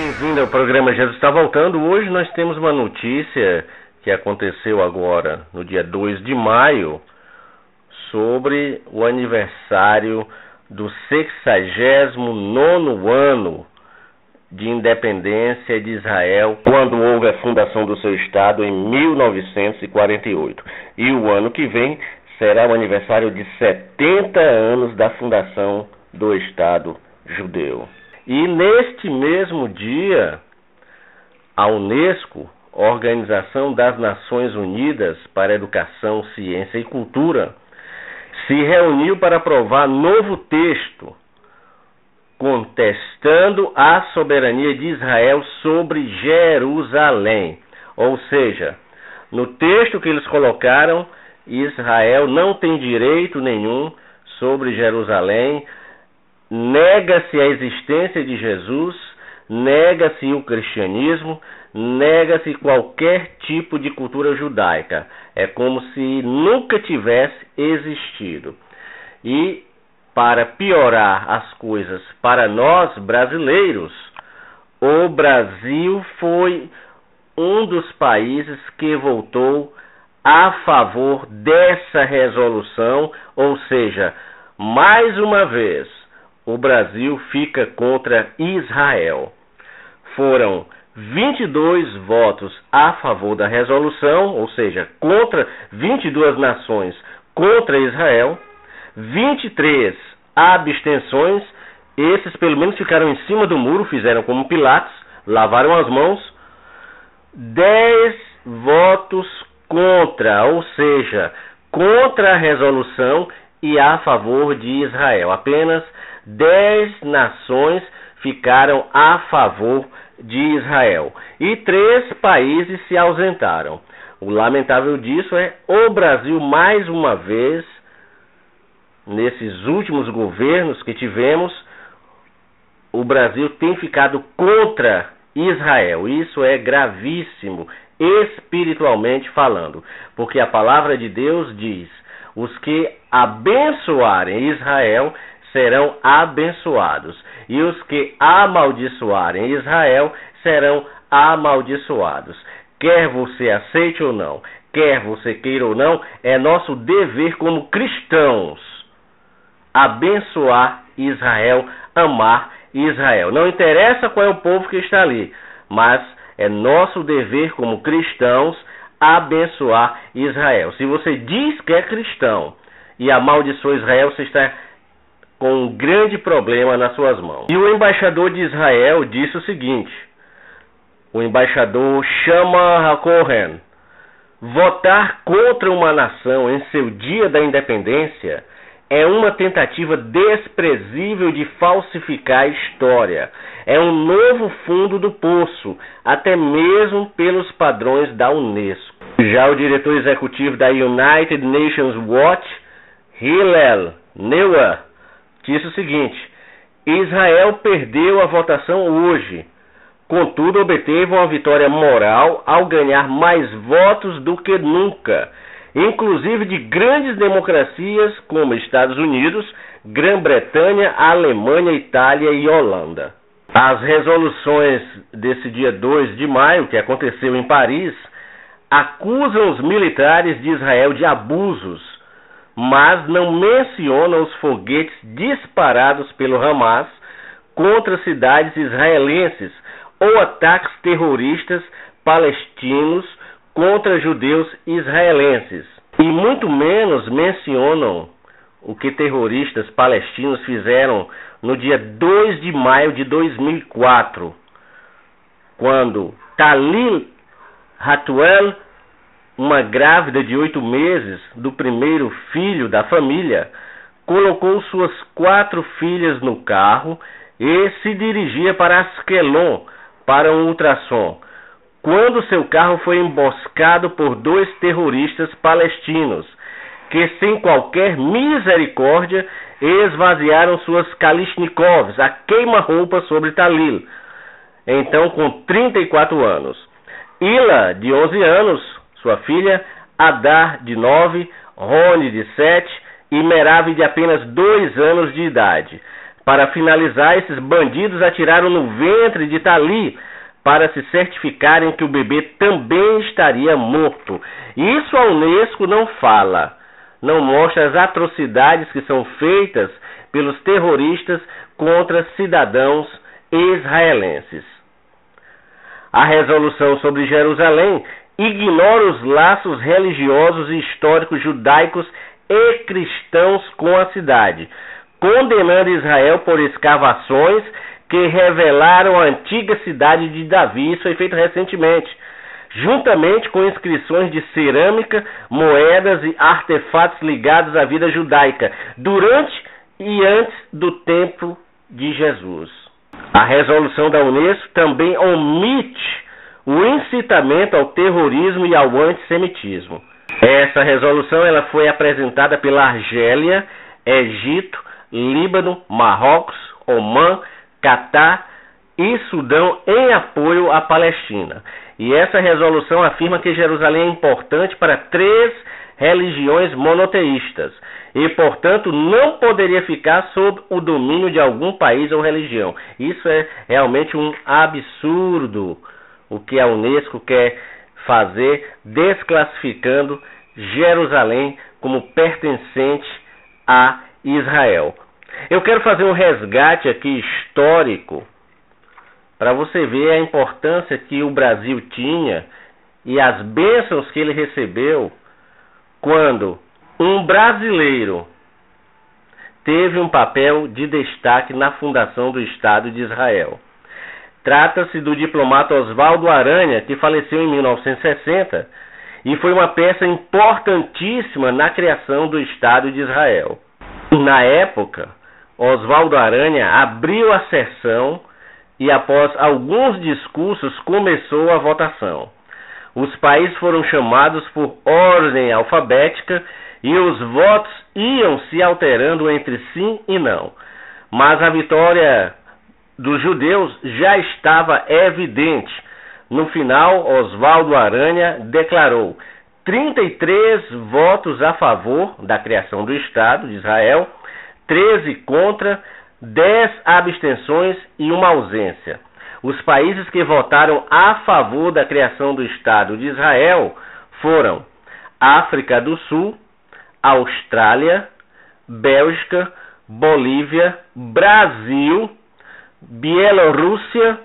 Bem-vindo ao programa Jesus Está Voltando. Hoje nós temos uma notícia que aconteceu agora, no dia 2 de maio, sobre o aniversário do 69º ano de independência de Israel, quando houve a fundação do seu Estado em 1948. E o ano que vem será o aniversário de 70 anos da fundação do Estado judeu. E neste mesmo dia, a Unesco, Organização das Nações Unidas para Educação, Ciência e Cultura, se reuniu para aprovar novo texto contestando a soberania de Israel sobre Jerusalém. Ou seja, no texto que eles colocaram, Israel não tem direito nenhum sobre Jerusalém, nega-se a existência de Jesus, nega-se o cristianismo, nega-se qualquer tipo de cultura judaica. É como se nunca tivesse existido. E, para piorar as coisas para nós brasileiros, o Brasil foi um dos países que votou a favor dessa resolução, ou seja, mais uma vez, o Brasil fica contra Israel. Foram 22 votos a favor da resolução, ou seja, contra 22 nações contra Israel, 23 abstenções, esses pelo menos ficaram em cima do muro, fizeram como Pilatos, lavaram as mãos, 10 votos contra, ou seja, contra a resolução e a favor de Israel. Apenas 10 nações ficaram a favor de Israel e 3 países se ausentaram. O lamentável disso é o Brasil, mais uma vez, nesses últimos governos que tivemos, o Brasil tem ficado contra Israel. Isso é gravíssimo, espiritualmente falando, porque a palavra de Deus diz: os que abençoarem Israel serão abençoados, e os que amaldiçoarem Israel serão amaldiçoados. Quer você aceite ou não, quer você queira ou não, é nosso dever como cristãos abençoar Israel, amar Israel. Não interessa qual é o povo que está ali, mas é nosso dever como cristãos abençoar Israel. Se você diz que é cristão e amaldiçoa Israel, você está com um grande problema nas suas mãos. E o embaixador de Israel disse o seguinte, o embaixador Shama HaKohen: votar contra uma nação em seu dia da independência é uma tentativa desprezível de falsificar a história. É um novo fundo do poço, até mesmo pelos padrões da Unesco. Já o diretor executivo da United Nations Watch, Hillel Neuer, disse o seguinte: Israel perdeu a votação hoje, contudo obteve uma vitória moral ao ganhar mais votos do que nunca, inclusive de grandes democracias como Estados Unidos, Grã-Bretanha, Alemanha, Itália e Holanda. As resoluções desse dia 2 de maio, que aconteceu em Paris, acusam os militares de Israel de abusos, mas não mencionam os foguetes disparados pelo Hamas contra cidades israelenses ou ataques terroristas palestinos contra judeus israelenses. E muito menos mencionam o que terroristas palestinos fizeram no dia 2 de maio de 2004, quando Talil Hatuel, uma grávida de 8 meses do primeiro filho da família, colocou suas 4 filhas no carro e se dirigia para Askelon para um ultrassom, quando seu carro foi emboscado por 2 terroristas palestinos, que sem qualquer misericórdia esvaziaram suas Kalashnikovs a queima-roupa sobre Talil, então com 34 anos. Ila, de 11 anos, sua filha, Adar, de 9, Rony, de 7 e Merave, de apenas 2 anos de idade. Para finalizar, esses bandidos atiraram no ventre de Tali para se certificarem que o bebê também estaria morto. Isso a Unesco não fala, não mostra as atrocidades que são feitas pelos terroristas contra cidadãos israelenses. A resolução sobre Jerusalém ignora os laços religiosos e históricos judaicos e cristãos com a cidade, condenando Israel por escavações que revelaram a antiga cidade de Davi. Isso foi feito recentemente, juntamente com inscrições de cerâmica, moedas e artefatos ligados à vida judaica, durante e antes do tempo de Jesus. A resolução da Unesco também omite o incitamento ao terrorismo e ao antissemitismo. Essa resolução ela foi apresentada pela Argélia, Egito, Líbano, Marrocos, Omã, Catar e Sudão em apoio à Palestina. E essa resolução afirma que Jerusalém é importante para 3 religiões monoteístas e, portanto, não poderia ficar sob o domínio de algum país ou religião. Isso é realmente um absurdo, o que a Unesco quer fazer, desclassificando Jerusalém como pertencente a Israel. Eu quero fazer um resgate aqui histórico para você ver a importância que o Brasil tinha e as bênçãos que ele recebeu quando um brasileiro teve um papel de destaque na fundação do Estado de Israel. Trata-se do diplomata Oswaldo Aranha, que faleceu em 1960 e foi uma peça importantíssima na criação do Estado de Israel. Na época, Oswaldo Aranha abriu a sessão e, após alguns discursos, começou a votação. Os países foram chamados por ordem alfabética e os votos iam se alterando entre sim e não. Mas a vitória dos judeus já estava evidente. No final, Oswaldo Aranha declarou 33 votos a favor da criação do Estado de Israel, 13 contra, 10 abstenções e uma ausência. Os países que votaram a favor da criação do Estado de Israel foram África do Sul, Austrália, Bélgica, Bolívia, Brasil, Bielorrússia,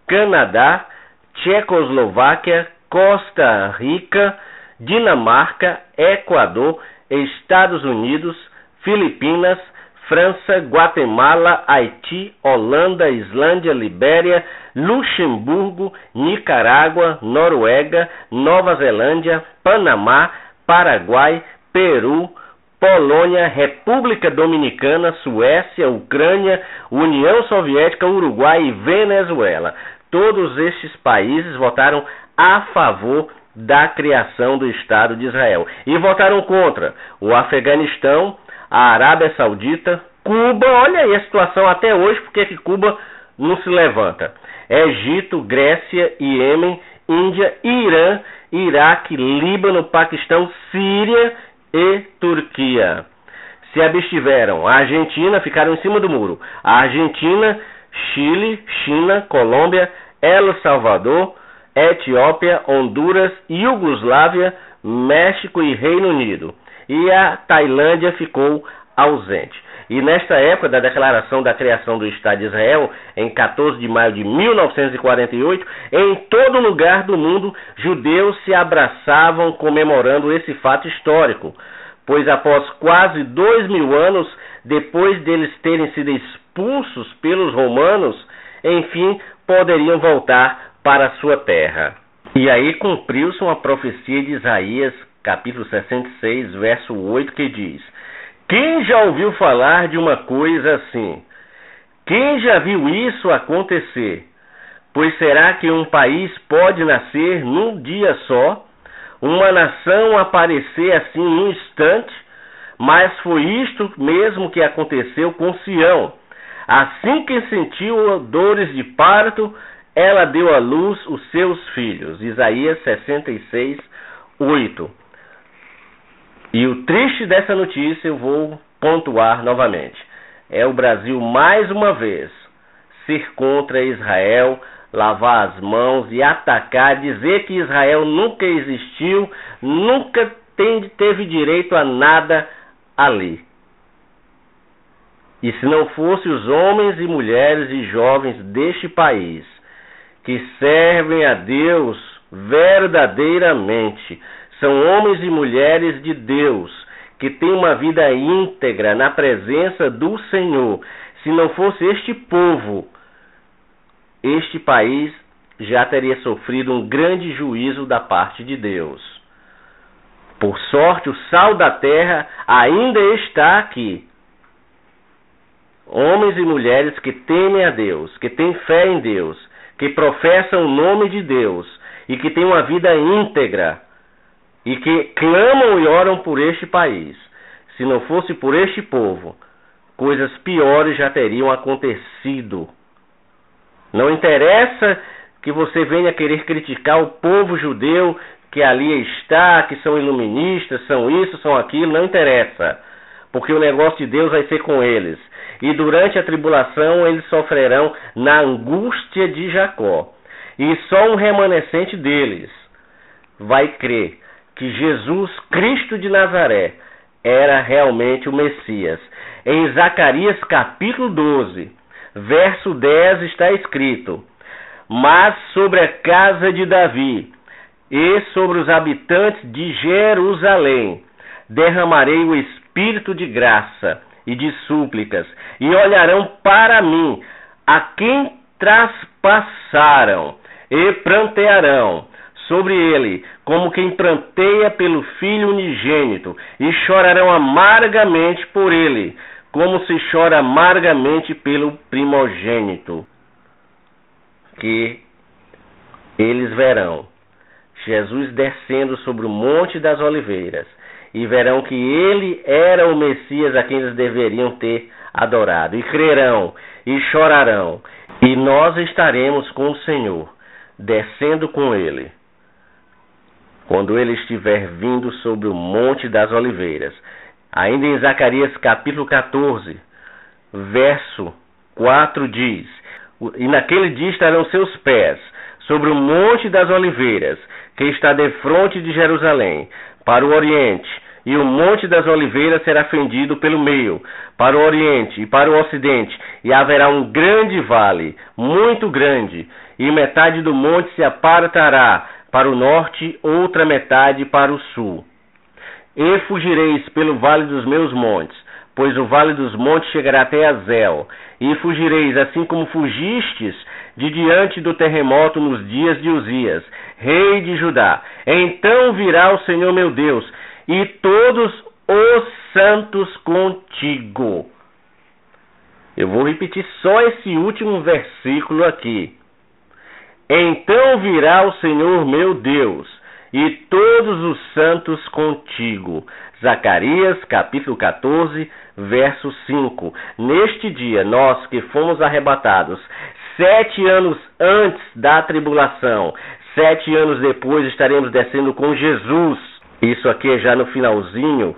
Canadá, Tchecoslováquia, Costa Rica, Dinamarca, Equador, Estados Unidos, Filipinas, França, Guatemala, Haiti, Holanda, Islândia, Libéria, Luxemburgo, Nicarágua, Noruega, Nova Zelândia, Panamá, Paraguai, Peru, Polônia, República Dominicana, Suécia, Ucrânia, União Soviética, Uruguai e Venezuela. Todos estes países votaram a favor da criação do Estado de Israel e votaram contra o Afeganistão, a Arábia Saudita, Cuba. Olha aí a situação até hoje, porque que Cuba não se levanta. Egito, Grécia, Iêmen, Índia, Irã, Iraque, Líbano, Paquistão, Síria e Turquia. Se abstiveram. A Argentina, ficaram em cima do muro. A Argentina, Chile, China, Colômbia, El Salvador, Etiópia, Honduras, Iugoslávia, México e Reino Unido. E a Tailândia ficou ausente. E nesta época da declaração da criação do Estado de Israel, em 14 de maio de 1948, em todo lugar do mundo, judeus se abraçavam comemorando esse fato histórico, pois após quase 2000 anos, depois deles terem sido expulsos pelos romanos, enfim, poderiam voltar para a sua terra. E aí cumpriu-se uma profecia de Isaías, capítulo 66, verso 8, que diz: quem já ouviu falar de uma coisa assim? Quem já viu isso acontecer? Pois será que um país pode nascer num dia só? Uma nação aparecer assim num instante? Mas foi isto mesmo que aconteceu com Sião. Assim que sentiu dores de parto, ela deu à luz os seus filhos. Isaías 66, 8. E o triste dessa notícia eu vou pontuar novamente. é o Brasil mais uma vez ser contra Israel, lavar as mãos e atacar, dizer que Israel nunca existiu, nunca teve direito a nada ali. E se não fosse os homens e mulheres e jovens deste país que servem a Deus verdadeiramente, são homens e mulheres de Deus que têm uma vida íntegra na presença do Senhor, se não fosse este povo, este país já teria sofrido um grande juízo da parte de Deus. Por sorte, o sal da terra ainda está aqui. Homens e mulheres que temem a Deus, que têm fé em Deus, que professam o nome de Deus e que têm uma vida íntegra e que clamam e oram por este país. Se não fosse por este povo, coisas piores já teriam acontecido. Não interessa que você venha querer criticar o povo judeu que ali está, que são iluministas, são isso, são aquilo, não interessa. Porque o negócio de Deus vai ser com eles. E durante a tribulação eles sofrerão na angústia de Jacó. E só um remanescente deles vai crer que Jesus Cristo de Nazaré era realmente o Messias. Em Zacarias capítulo 12, verso 10 está escrito: mas sobre a casa de Davi e sobre os habitantes de Jerusalém derramarei o espírito de graça e de súplicas, e olharão para mim a quem traspassaram, e prantearão sobre ele, como quem pranteia pelo filho unigênito, e chorarão amargamente por ele, como se chora amargamente pelo primogênito. Que eles verão Jesus descendo sobre o Monte das Oliveiras, e verão que ele era o Messias a quem eles deveriam ter adorado, e crerão, e chorarão, e nós estaremos com o Senhor, descendo com ele, quando ele estiver vindo sobre o Monte das Oliveiras. Ainda em Zacarias capítulo 14, verso 4 diz: e naquele dia estarão seus pés sobre o Monte das Oliveiras, que está defronte de Jerusalém, para o oriente, e o Monte das Oliveiras será fendido pelo meio, para o oriente e para o ocidente, e haverá um grande vale, muito grande, e metade do monte se apartará para o norte, outra metade para o sul. E fugireis pelo vale dos meus montes, pois o vale dos montes chegará até Azel, e fugireis assim como fugistes de diante do terremoto nos dias de Uzias, rei de Judá. Então virá o Senhor meu Deus, e todos os santos contigo. Eu vou repetir só esse último versículo aqui. Então virá o Senhor meu Deus, e todos os santos contigo. Zacarias capítulo 14, verso 5. Neste dia, nós que fomos arrebatados 7 anos antes da tribulação, 7 anos depois estaremos descendo com Jesus. Isso aqui é já no finalzinho,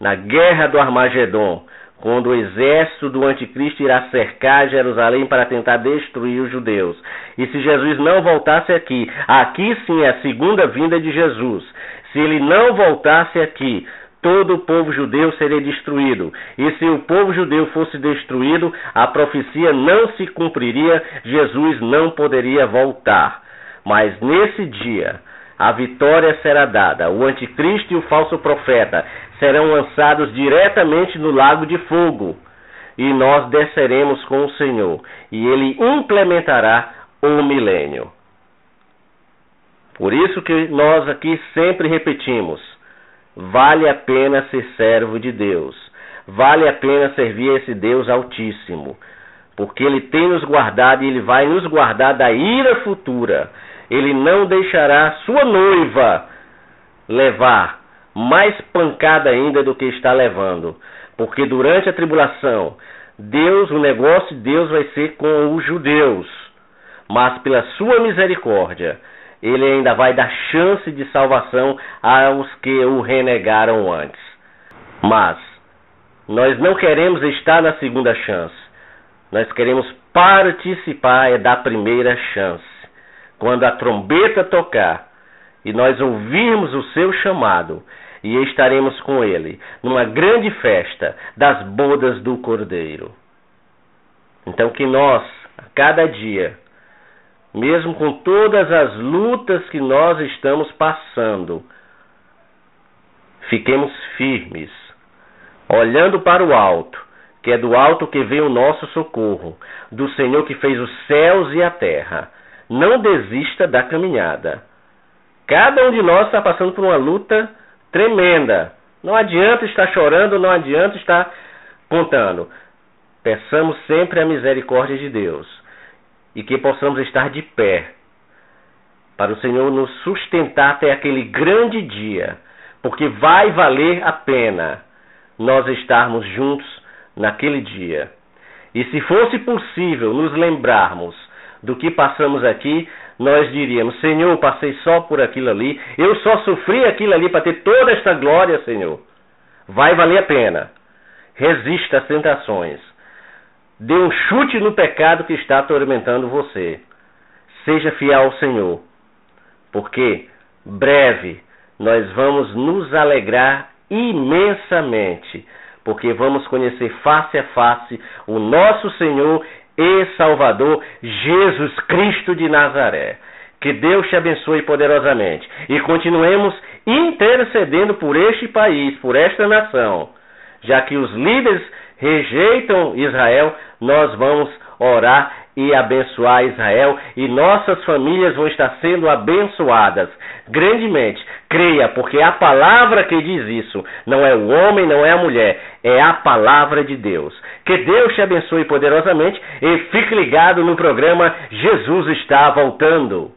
na guerra do Armagedon, quando o exército do anticristo irá cercar Jerusalém para tentar destruir os judeus. E se Jesus não voltasse aqui, aqui sim é a segunda vinda de Jesus. Se ele não voltasse aqui, todo o povo judeu seria destruído. E se o povo judeu fosse destruído, a profecia não se cumpriria, Jesus não poderia voltar. Mas nesse dia, a vitória será dada. O anticristo e o falso profeta serão lançados diretamente no lago de fogo. E nós desceremos com o Senhor. E ele implementará o milênio. Por isso que nós aqui sempre repetimos: vale a pena ser servo de Deus. Vale a pena servir a esse Deus Altíssimo. Porque ele tem nos guardado e ele vai nos guardar da ira futura. Ele não deixará sua noiva levar mais pancada ainda do que está levando. Porque durante a tribulação, o negócio de Deus vai ser com os judeus. Mas pela sua misericórdia, ele ainda vai dar chance de salvação aos que o renegaram antes. Mas Nós não queremos estar na segunda chance. Nós queremos participar da primeira chance. Quando a trombeta tocar e nós ouvirmos o seu chamado, e estaremos com ele numa grande festa das bodas do Cordeiro. Então que nós, a cada dia, mesmo com todas as lutas que nós estamos passando, fiquemos firmes, olhando para o alto, que é do alto que vem o nosso socorro, do Senhor que fez os céus e a terra. Não desista da caminhada. Cada um de nós está passando por uma luta tremenda. Não adianta estar chorando, não adianta estar contando. Peçamos sempre a misericórdia de Deus e que possamos estar de pé para o Senhor nos sustentar até aquele grande dia, porque vai valer a pena nós estarmos juntos naquele dia. E se fosse possível nos lembrarmos do que passamos aqui, nós diríamos: Senhor, passei só por aquilo ali, eu só sofri aquilo ali para ter toda esta glória, Senhor. Vai valer a pena. Resista às tentações. Dê um chute no pecado que está atormentando você. Seja fiel ao Senhor, porque breve nós vamos nos alegrar imensamente, porque vamos conhecer face a face o nosso Senhor e Salvador, Jesus Cristo de Nazaré. Que Deus te abençoe poderosamente e continuemos intercedendo por este país, por esta nação. Já que os líderes rejeitam Israel, nós vamos orar e abençoar Israel, e nossas famílias vão estar sendo abençoadas grandemente. Creia, porque é a palavra que diz isso. Não é o homem, não é a mulher, é a palavra de Deus. Que Deus te abençoe poderosamente e fique ligado no programa Jesus está voltando.